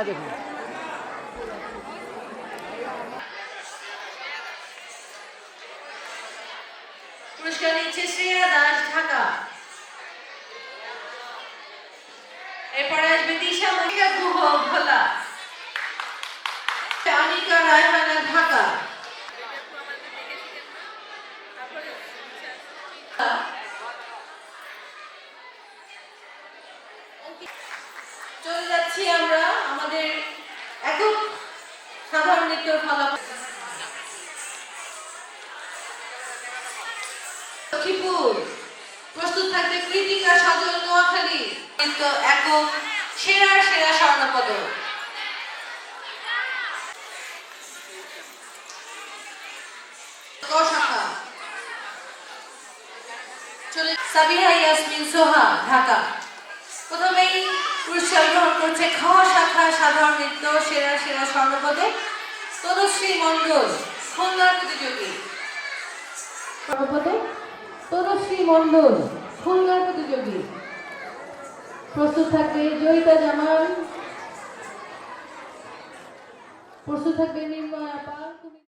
দেখুন পুরস্কার নিচ্ছে শ্রেয়া দাস, ঢাকা। এরপরে আসবে দিশা মহিলা গুহ, ভোলা। অনিকা রায়হানা, ঢাকা। চলে যাচ্ছি আমরা আমাদের একক সাধারণ নৃত্যের ফলাফল। লক্ষ্মীপুর প্রস্তুত থাকবে কৃতিকা, সজল, নোয়াখালী। নৃত্য একক সেরা স্বর্ণপদক। শাখা চলে সাবিহা ইয়াসমিন, সোহা, ঢাকা। প্রথমেই পুরস্কার গ্রহণ করছে খ শাখা সাধারণ নৃত্য সেরা স্বর্ণপদক তনুশ্রী মণ্ডল, খুলনার প্রতিযোগী। স্বর্ণপদক তনুশ্রী মণ্ডল, খুলনার প্রতিযোগী। প্রস্তুত থাকবে জয়িতা জামান, প্রস্তুত থাকবে নির্ময়া পাল।